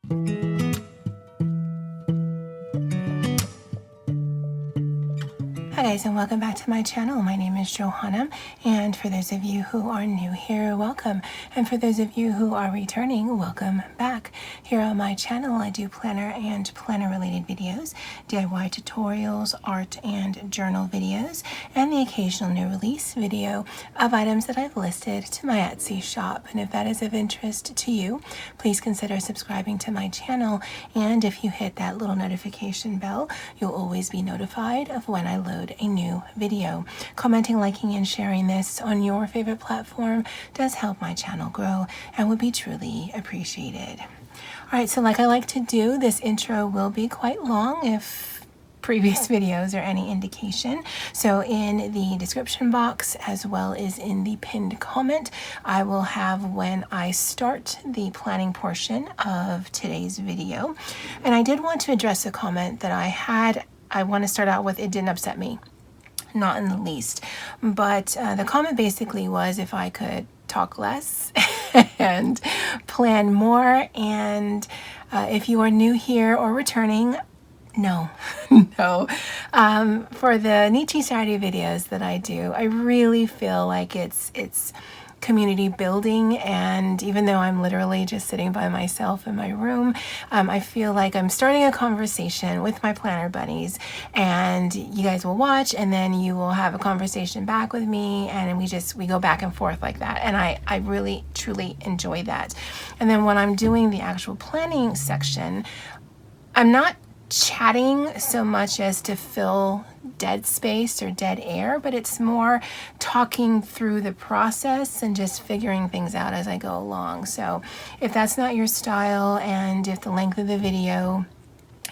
Hi guys, and welcome back to my channel. My name is Johanna, and for those of you who are new here, welcome. And for those of you who are returning, welcome back. Here on my channel, I do planner and planner related videos, DIY tutorials, art and journal videos, and the occasional new release video of items that I've listed to my Etsy shop. And if that is of interest to you, please consider subscribing to my channel. And if you hit that little notification bell, you'll always be notified of when I load a new video. Commenting, liking, and sharing this on your favorite platform does help my channel grow and would be truly appreciated. All right, so like I like to do, this intro will be quite long if previous videos are any indication. So in the description box, as well as in the pinned comment, I will have when I start the planning portion of today's video. And I did want to address a comment that I had. I want to start out with, it didn't upset me, not in the least. But the comment basically was if I could talk less and plan more. And if you are new here or returning, no, no. For the NichiSaturday videos that I do, I really feel like it's community building, and even though I'm literally just sitting by myself in my room, I feel like I'm starting a conversation with my planner buddies, and you guys will watch, and then you will have a conversation back with me, and we go back and forth like that, and I really truly enjoy that. And then when I'm doing the actual planning section, I'm not chatting so much as to fill dead space or dead air, but it's more talking through the process and just figuring things out as I go along. So if that's not your style, and if the length of the video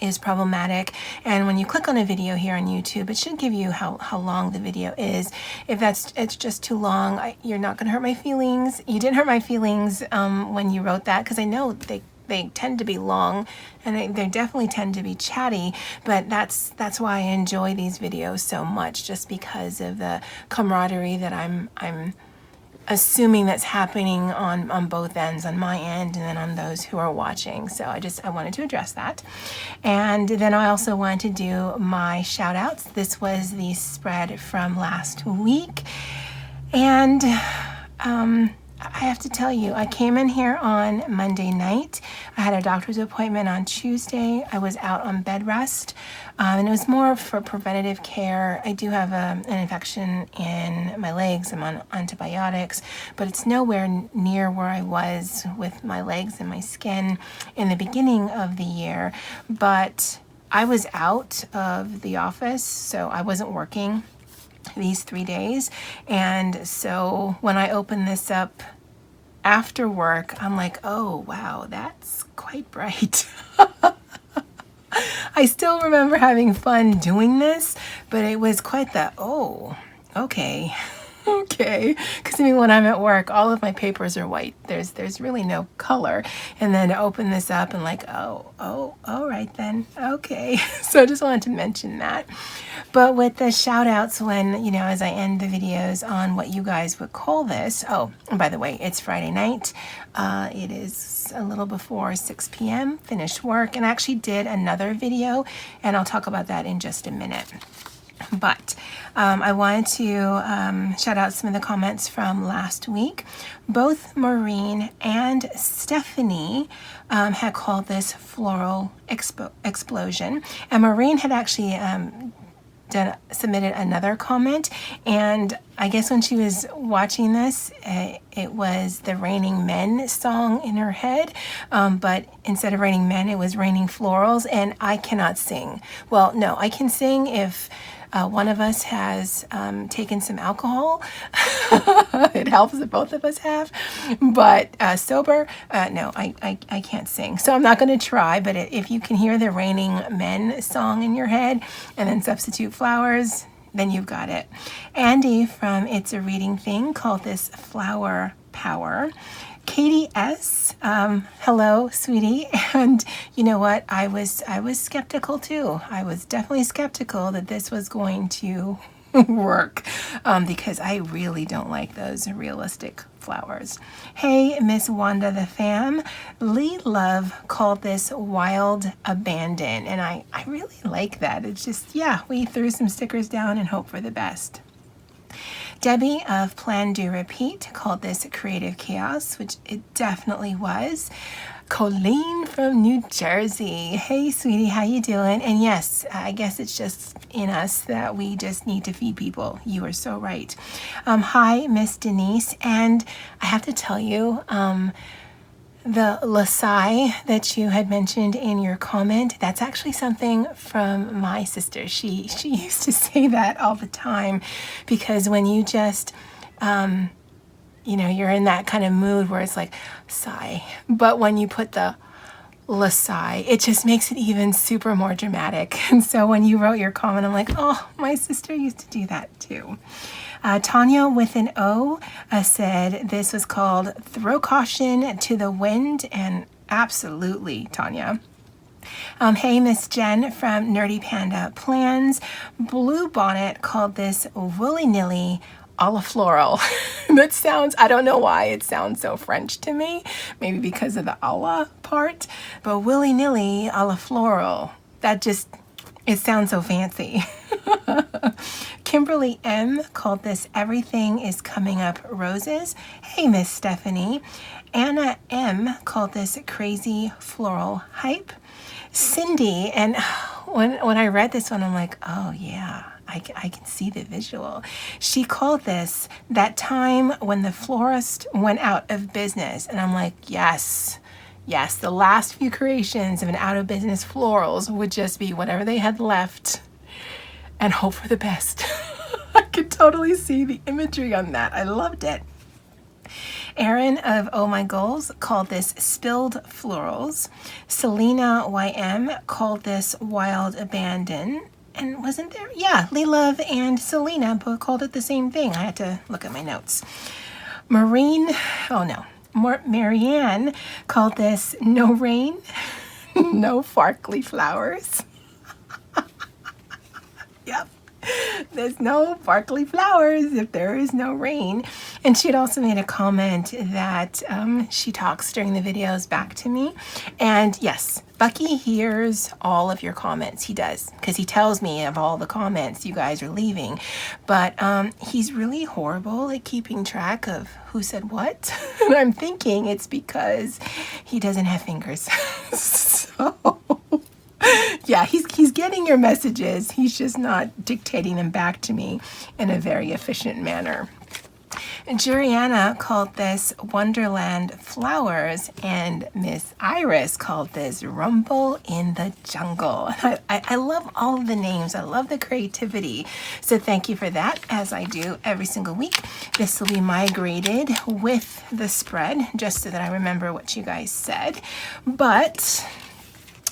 is problematic, and when you click on a video here on YouTube, it should give you how long the video is. If it's just too long, you're not going to hurt my feelings. You didn't hurt my feelings when you wrote that, because I know they tend to be long, and they definitely tend to be chatty, but that's why I enjoy these videos so much, just because of the camaraderie that I'm assuming that's happening on both ends, on my end and then on those who are watching. So I wanted to address that. And then I also wanted to do my shout outs. This was the spread from last week, and I have to tell you, I came in here on Monday night. I had a doctor's appointment on Tuesday. I was out on bed rest, and it was more for preventative care. I do have an infection in my legs. I'm on antibiotics, but it's nowhere near where I was with my legs and my skin in the beginning of the year. But I was out of the office, so I wasn't working these 3 days. And so when I open this up after work, I'm like, oh wow, that's quite bright. I still remember having fun doing this, but it was quite the, oh, okay. Okay, because I mean, when I'm at work, all of my papers are white. There's really no color. And then to open this up and like, oh, all right then, okay. So I just wanted to mention that. But with the shout outs, when, you know, as I end the videos on what you guys would call this, oh, and by the way, it's Friday night. It is a little before 6 p.m., finished work, and I actually did another video, and I'll talk about that in just a minute. But I wanted to shout out some of the comments from last week. Both Maureen and Stephanie had called this floral explosion. And Maureen had actually submitted another comment. And I guess when she was watching this, it was the Raining Men song in her head. But instead of raining men, it was raining florals. And I cannot sing. Well, no, I can sing if one of us has taken some alcohol. It helps if both of us have. But sober, no, I can't sing. So I'm not going to try. But if you can hear the Raining Men song in your head and then substitute flowers, then you've got it. Andy from It's a Reading Thing called this flower power. Katie S, hello, sweetie. And you know what? I was skeptical too. I was definitely skeptical that this was going to work because I really don't like those realistic flowers. Hey, Miss Wanda the Fam. Lee Love called this wild abandon, and I really like that. It's just, yeah, we threw some stickers down and hope for the best. Debbie of Plan Do Repeat called this creative chaos, which it definitely was. Colleen from New Jersey. Hey, sweetie, how you doing? And yes, I guess it's just in us that we just need to feed people. You are so right. Hi, Miss Denise. And I have to tell you, the lasai that you had mentioned in your comment, that's actually something from my sister. She used to say that all the time, because when you just, you're in that kind of mood where it's like, sigh. But when you put the lasai, it just makes it even super more dramatic. And so when you wrote your comment, I'm like, oh, my sister used to do that too. Tanya with an O said this was called Throw Caution to the Wind, and absolutely, Tanya. Hey, Miss Jen from Nerdy Panda Plans. Blue Bonnet called this willy-nilly a la floral. That sounds, I don't know why it sounds so French to me, maybe because of the a la part, but willy-nilly a la floral, that just, it sounds so fancy. Kimberly M called this Everything is Coming Up Roses. Hey, Miss Stephanie. Anna M called this Crazy Floral Hype. Cindy, and when I read this one, I'm like, oh yeah, I can see the visual. She called this That Time When the Florist Went Out of Business. And I'm like, yes, the last few creations of an out of business florals would just be whatever they had left and hope for the best. I could totally see the imagery on that. I loved it. Erin of Oh My Goals called this Spilled Florals. Selena YM called this Wild Abandon. And wasn't there? Yeah, Lee Love and Selena both called it the same thing. I had to look at my notes. Marianne called this No Rain, No Farkly Flowers. Yep. There's no sparkly flowers if there is no rain. And she had also made a comment that she talks during the videos back to me. And yes, Bucky hears all of your comments. He does, because he tells me of all the comments you guys are leaving. But he's really horrible at keeping track of who said what. And I'm thinking it's because he doesn't have fingers. So yeah, he's getting your messages. He's just not dictating them back to me in a very efficient manner. And Juriana called this Wonderland Flowers, and Miss Iris called this Rumble in the Jungle. I love all of the names. I love the creativity. So thank you for that, as I do every single week. This will be migrated with the spread, just so that I remember what you guys said. But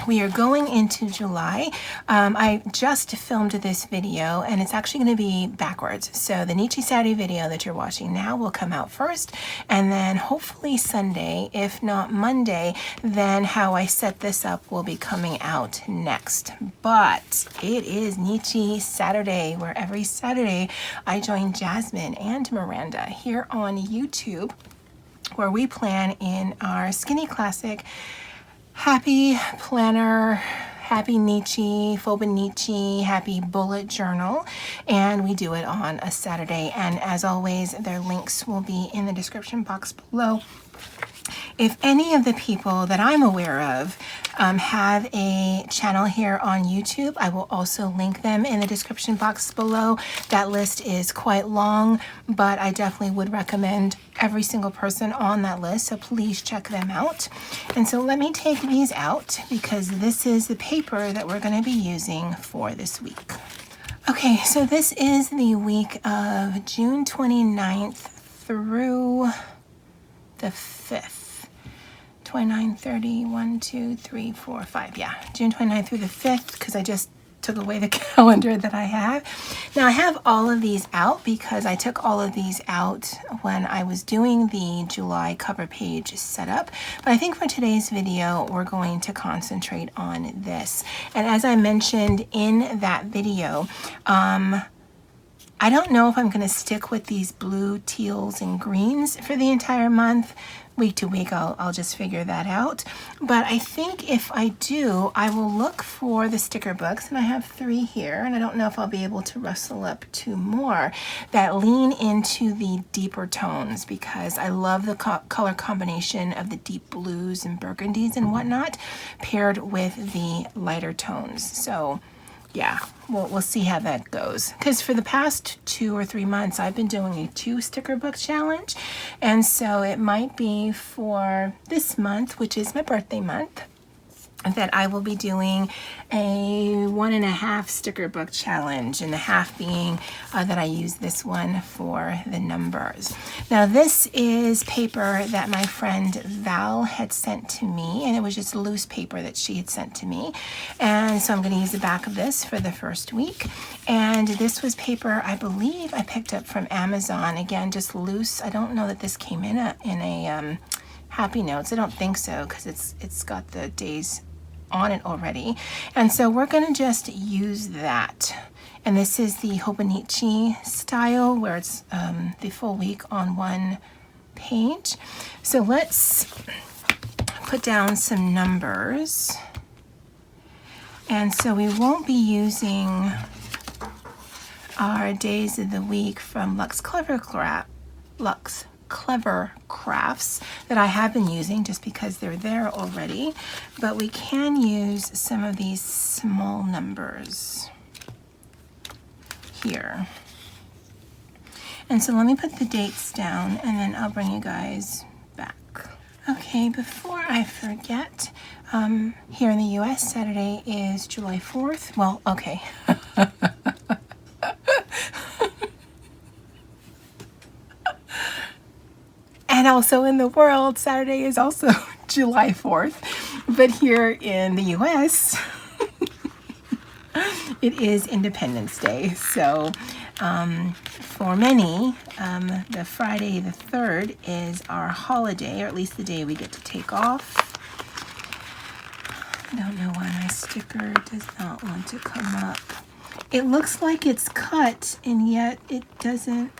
we are going into July. I just filmed this video, and it's actually going to be backwards. So the NichiSaturday video that you're watching now will come out first, and then hopefully Sunday, if not Monday, then how I set this up will be coming out next. But it is NichiSaturday, where every Saturday I join Jasmine and Miranda here on YouTube, where we plan in our Skinny Classic Happy Planner, Happynichi, Happynichi, Happy Bullet Journal, and we do it on a Saturday. And as always, their links will be in the description box below. If any of the people that I'm aware of have a channel here on YouTube, I will also link them in the description box below. That list is quite long, but I definitely would recommend every single person on that list, so please check them out. And so let me take these out, because this is the paper that we're going to be using for this week. Okay, so this is the week of June 29th through the 5th. 29, 30, 1, 2, 3, 4, 5. Yeah, June 29th through the 5th, because I just took away the calendar that I have. Now I have all of these out because I took all of these out when I was doing the July cover page setup. But I think for today's video, we're going to concentrate on this. And as I mentioned in that video, I don't know if I'm going to stick with these blue, teals, and greens for the entire month. Week to week, I'll just figure that out. But I think if I do, I will look for the sticker books, and I have 3 here, and I don't know if I'll be able to rustle up 2 more that lean into the deeper tones, because I love the color combination of the deep blues and burgundies and whatnot paired with the lighter tones. So yeah, we'll see how that goes. Because for the past 2 or 3 months, I've been doing a 2 sticker book challenge. And so it might be for this month, which is my birthday month, that I will be doing a 1.5 sticker book challenge, and the half being that I use this one for the numbers. Now this is paper that my friend Val had sent to me, and it was just loose paper that she had sent to me. And so I'm going to use the back of this for the first week. And this was paper I believe I picked up from Amazon. Again, just loose. I don't know that this came in a Happy Notes. I don't think so, because it's got the days on it already. And so we're going to just use that. And this is the Happynichi style, where it's the full week on one page. So let's put down some numbers. And so we won't be using our days of the week from Lux Clever Crafts that I have been using just because they're there already, but we can use some of these small numbers here. And so let me put the dates down, and then I'll bring you guys back. Okay, before I forget, here in the US, Saturday is July 4th. Well, okay. And also in the world, Saturday is also July 4th. But here in the US, it is Independence Day. So for many, the Friday the 3rd is our holiday, or at least the day we get to take off. I don't know why my sticker does not want to come up. It looks like it's cut, and yet it doesn't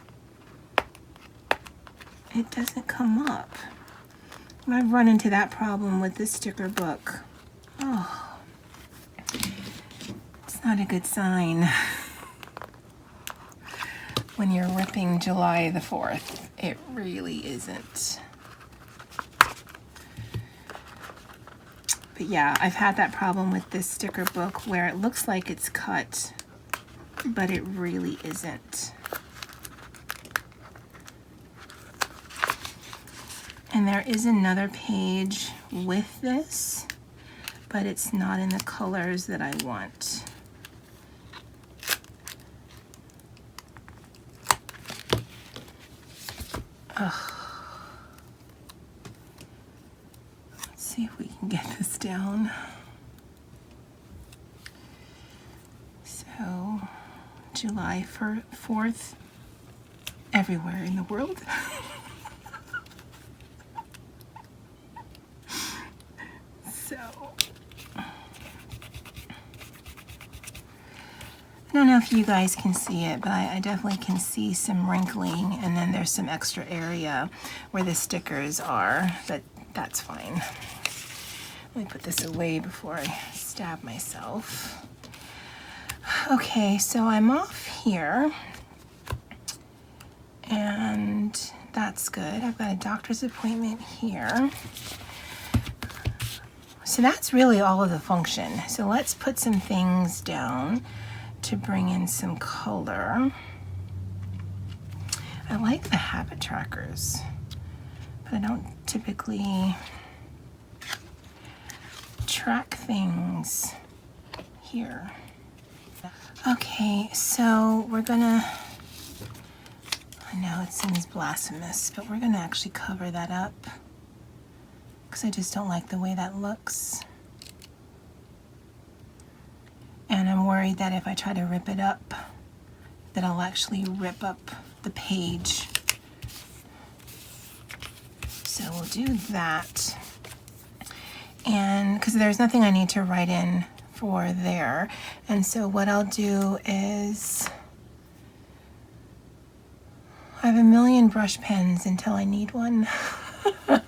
come up. And I've run into that problem with this sticker book. Oh, it's not a good sign when you're ripping July the 4th. It really isn't. But yeah, I've had that problem with this sticker book where it looks like it's cut, but it really isn't. And there is another page with this, but it's not in the colors that I want. Ugh. Let's see if we can get this down. So, July 4th, everywhere in the world. I don't know if you guys can see it, but I definitely can see some wrinkling, and then there's some extra area where the stickers are, but that's fine. Let me put this away before I stab myself. Okay, so I'm off here, and that's good. I've got a doctor's appointment here. So that's really all of the function. So let's put some things down to bring in some color. I like the habit trackers, but I don't typically track things here. Okay, so we're gonna, I know it seems blasphemous, but we're gonna actually cover that up because I just don't like the way that looks. And I'm worried that if I try to rip it up, that I'll actually rip up the page. So we'll do that. And because there's nothing I need to write in for there. And so what I'll do is I have a million brush pens until I need one,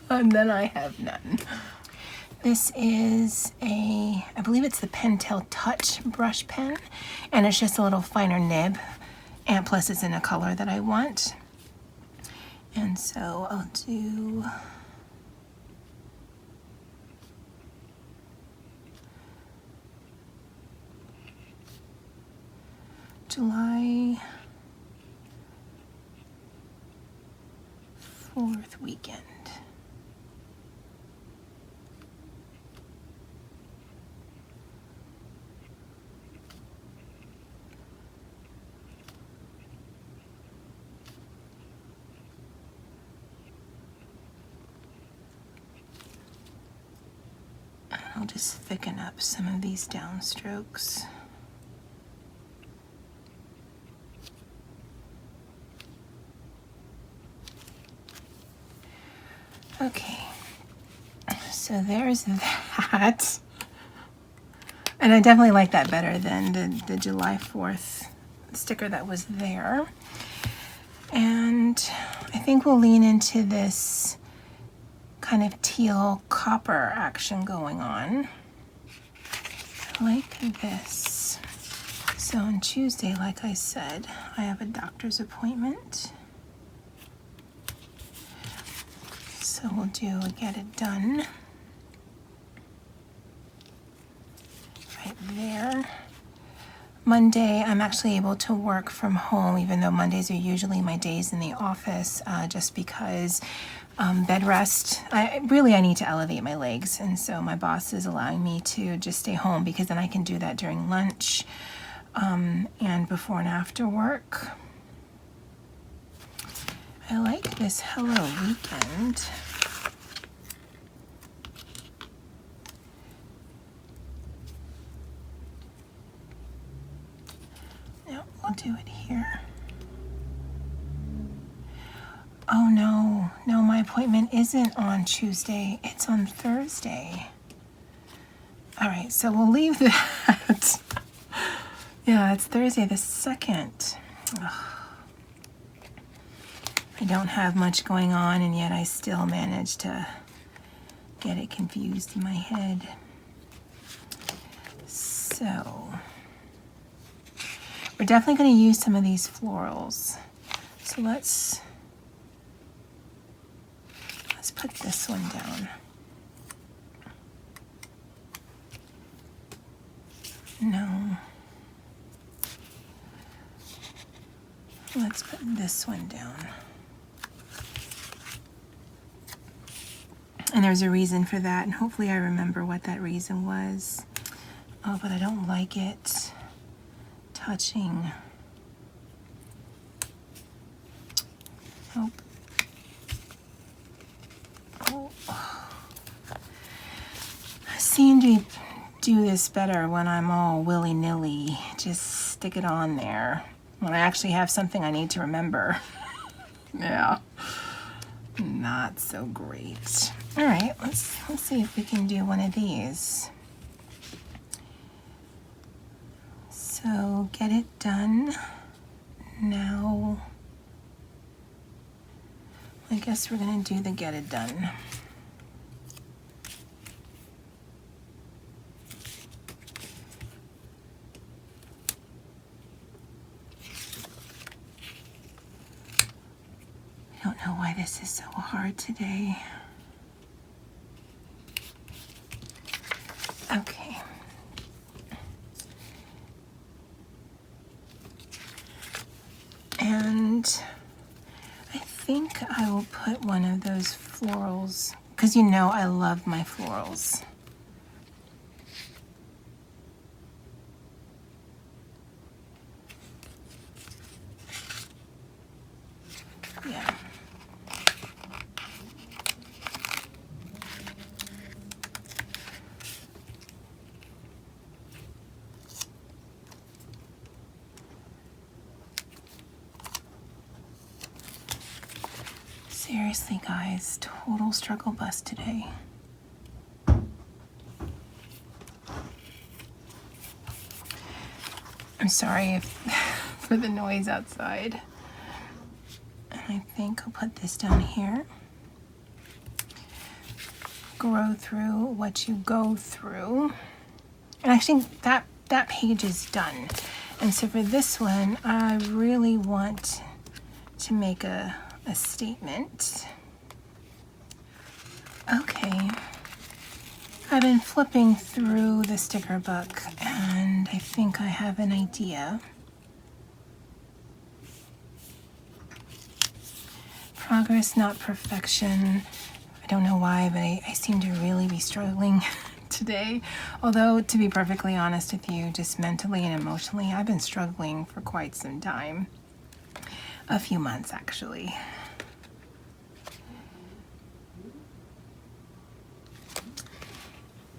and then I have none. This is I believe it's the Pentel Touch brush pen, and it's just a little finer nib, and plus it's in a color that I want. And so I'll do July 4th weekend. I'll just thicken up some of these downstrokes. Okay, so there's that. And I definitely like that better than the July 4th sticker that was there. And I think we'll lean into this kind of teal copper action going on. I like this. So on Tuesday, like I said, I have a doctor's appointment. So we'll do a Get It Done right there. Monday, I'm actually able to work from home, even though Mondays are usually my days in the office, just because bed rest. I need to elevate my legs, and so my boss is allowing me to just stay home because then I can do that during lunch and before and after work. I like this Hello Weekend. No, we'll do it here. Oh no, my appointment isn't on Tuesday, it's on Thursday. All right, so we'll leave that. Yeah, it's Thursday the 2nd. Ugh. I don't have much going on, and yet I still manage to get it confused in my head. So, we're definitely going to use some of these florals. So let's put this one down. No. Let's put this one down. And there's a reason for that, and hopefully I remember what that reason was. Oh, but I don't like it touching. Nope. Oh. I seem to do this better when I'm all willy-nilly. Just stick it on there. When I actually have something I need to remember. Yeah. Not so great. All right, let's see if we can do one of these. So Get It Done. Now, I guess we're gonna do the Get It Done. I don't know why this is so hard today. Okay. And I think I will put one of those florals, because you know I love my florals. Yeah. Seriously, guys, total struggle bus today. I'm sorry for the noise outside. I think I'll put this down here. Grow through what you go through. And actually that page is done. And so for this one, I really want to make a statement. Okay. I've been flipping through the sticker book and I think I have an idea. Progress, not perfection. I don't know why, but I seem to really be struggling today. Although, to be perfectly honest with you, just mentally and emotionally, I've been struggling for quite some time. A few months, actually.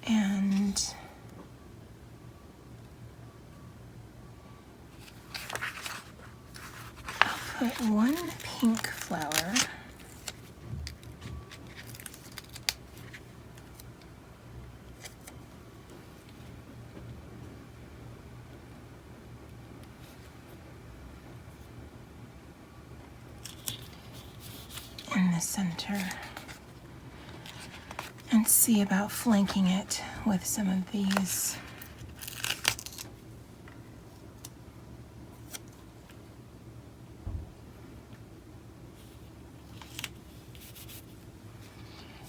And I'll put one pink flower. In the center, and see about flanking it with some of these.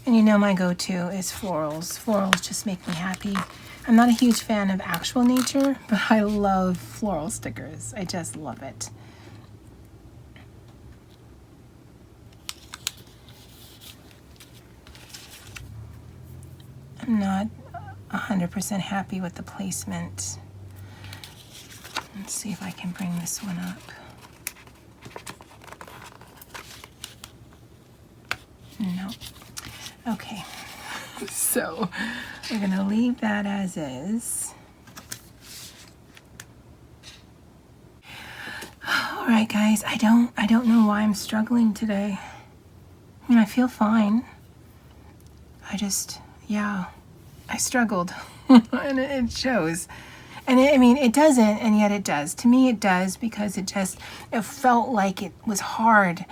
And you know my go-to is florals. Florals just make me happy. I'm not a huge fan of actual nature, but I love floral stickers. I just love it. I'm not 100% happy with the placement. Let's see if I can bring this one up. No. Okay. So we're gonna leave that as is. All right, guys. I don't know why I'm struggling today. I mean, I feel fine. Yeah, I struggled, and it shows. And I mean, it doesn't, and yet it does. To me, it does, because it felt like it was hard,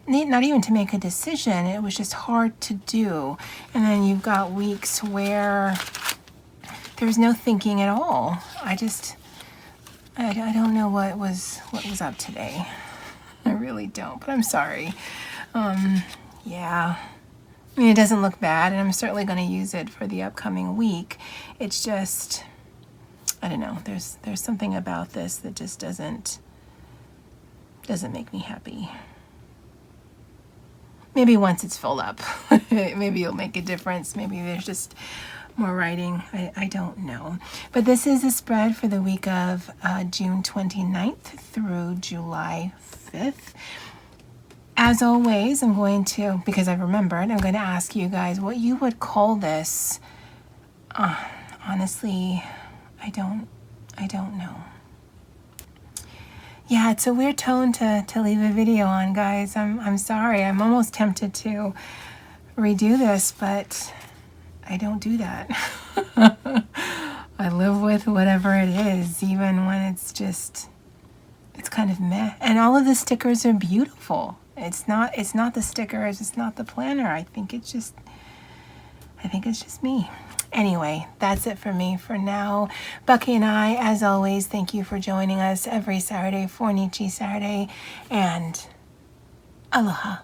not even to make a decision. It was just hard to do. And then you've got weeks where there's no thinking at all. I don't know what was up today. I really don't, but I'm sorry. Yeah. I mean, it doesn't look bad, and I'm certainly going to use it for the upcoming week. It's just, I don't know, there's something about this that just doesn't make me happy. Maybe once it's filled up, maybe it'll make a difference. Maybe there's just more writing. I don't know. But this is a spread for the week of June 29th through July 5th. As always, I'm going to, because I've remembered, I'm going to ask you guys what you would call this. Honestly, I don't know. Yeah, it's a weird tone to leave a video on, guys. I'm sorry. I'm almost tempted to redo this, but I don't do that. I live with whatever it is, even when it's kind of meh. And all of the stickers are beautiful. It's not the stickers, it's not the planner. I think it's just me. Anyway, that's it for me for now. Bucky and I, as always, thank you for joining us every Saturday for NichiSaturday, and aloha.